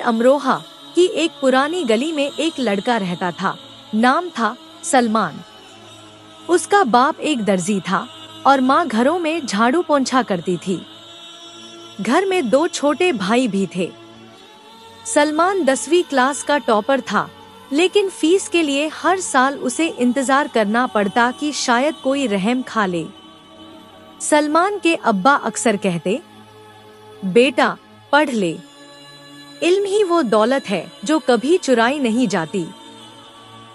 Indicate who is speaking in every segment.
Speaker 1: अमरोहा की एक पुरानी गली में एक लड़का रहता था। नाम था सलमान। उसका बाप एक दर्जी था और माँ घरों में झाड़ू पोंछा करती थी। घर में 2 छोटे भाई भी थे। सलमान 10वीं क्लास का टॉपर था, लेकिन फीस के लिए हर साल उसे इंतजार करना पड़ता कि शायद कोई रहम खा ले। सलमान के अब्बा अक्सर कहते, बेटा पढ़ ले, इल्म ही वो दौलत है जो कभी चुराई नहीं जाती।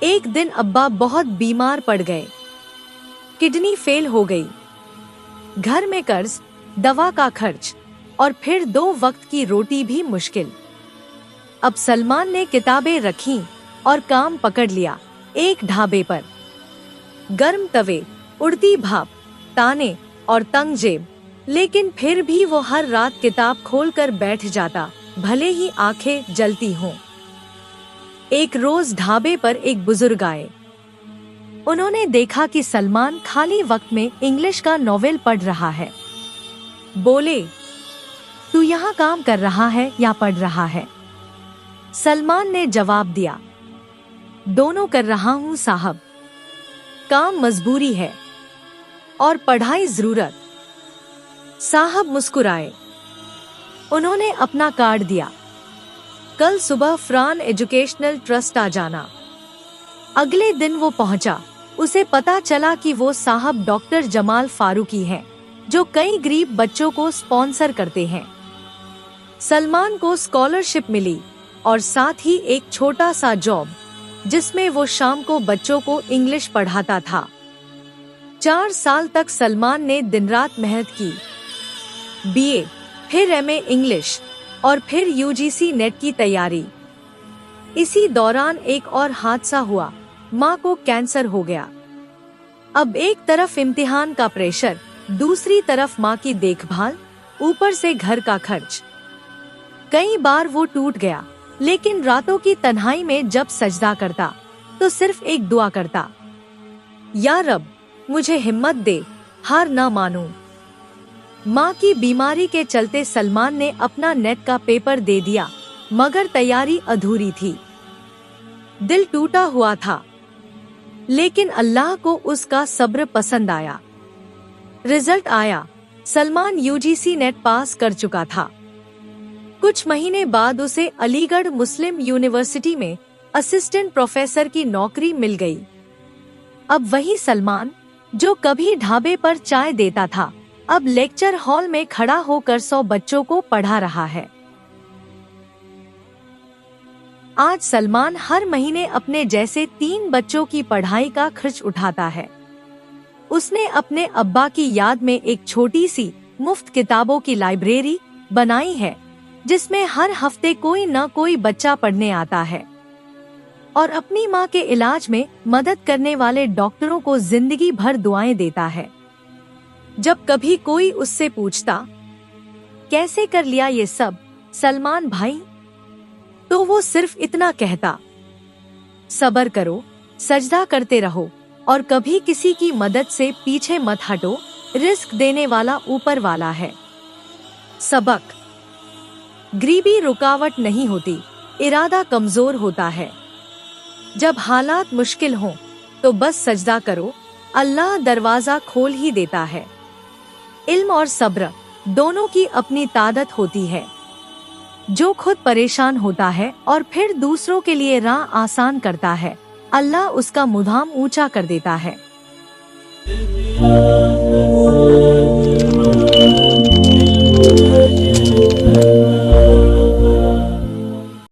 Speaker 1: एक दिन अब्बा बहुत बीमार पड़ गए। किडनी फेल हो गई। घर में कर्ज, दवा का खर्च और फिर 2 वक्त की रोटी भी मुश्किल। अब सलमान ने किताबें रखीं और काम पकड़ लिया। एक ढाबे पर गर्म तवे, उड़ती भाप, ताने और तंग जेब, लेकिन फिर भी वो हर रात किताब खोलकर बैठ जाता, भले ही आंखें जलती हों। एक रोज ढाबे पर एक बुजुर्ग आए। उन्होंने देखा कि सलमान खाली वक्त में इंग्लिश का नॉवेल पढ़ रहा है। बोले, तू यहाँ काम कर रहा है या पढ़ रहा है? सलमान ने जवाब दिया, दोनों कर रहा हूँ साहब। काम मजबूरी है और पढ़ाई जरूरत। साहब मुस्कुराए। उन्होंने अपना कार्ड दिया। कल सुबह फरान एजुकेशनल ट्रस्ट आ जाना। अगले दिन वो पहुंचा। उसे पता चला कि वो साहब डॉक्टर जमाल फारूकी हैं, जो कई गरीब बच्चों को स्पॉन्सर करते हैं। सलमान को स्कॉलरशिप मिली और साथ ही एक छोटा सा जॉब, जिसमें वो शाम को बच्चों को इंग्लिश पढ़ाता था। 4 साल तक सलमान ने दिन रात मेहनत की। बीए, फिर एमए इंग्लिश और फिर यूजीसी नेट की तैयारी। इसी दौरान एक और हादसा हुआ। माँ को कैंसर हो गया। अब एक तरफ इम्तिहान का प्रेशर, दूसरी तरफ माँ की देखभाल, ऊपर से घर का खर्च। कई बार वो टूट गया, लेकिन रातों की तन्हाई में जब सजदा करता तो सिर्फ एक दुआ करता, या रब मुझे हिम्मत दे, हार ना मानूं। माँ की बीमारी के चलते सलमान ने अपना नेट का पेपर दे दिया, मगर तैयारी अधूरी थी। दिल टूटा हुआ था, लेकिन अल्लाह को उसका सब्र पसंद आया। रिजल्ट आया। सलमान यूजीसी नेट पास कर चुका था। कुछ महीने बाद उसे अलीगढ़ मुस्लिम यूनिवर्सिटी में असिस्टेंट प्रोफेसर की नौकरी मिल गई। अब वही सलमान, जो कभी ढाबे पर चाय देता था, अब लेक्चर हॉल में खड़ा होकर 100 बच्चों को पढ़ा रहा है। आज सलमान हर महीने अपने जैसे 3 बच्चों की पढ़ाई का खर्च उठाता है। उसने अपने अब्बा की याद में एक छोटी सी मुफ्त किताबों की लाइब्रेरी बनाई है, जिसमें हर हफ्ते कोई न कोई बच्चा पढ़ने आता है, और अपनी माँ के इलाज में मदद करने वाले डॉक्टरों को जिंदगी भर दुआएं देता है। जब कभी कोई उससे पूछता, कैसे कर लिया ये सब सलमान भाई, तो वो सिर्फ इतना कहता, सब्र करो, सजदा करते रहो और कभी किसी की मदद से पीछे मत हटो, रिस्क देने वाला ऊपर वाला है। सबक, गरीबी रुकावट नहीं होती, इरादा कमजोर होता है। जब हालात मुश्किल हों तो बस सजदा करो, अल्लाह दरवाजा खोल ही देता है। इल्म और सब्र दोनों की अपनी ताकत होती है। जो खुद परेशान होता है और फिर दूसरों के लिए राह आसान करता है, अल्लाह उसका मुकाम ऊंचा कर देता है।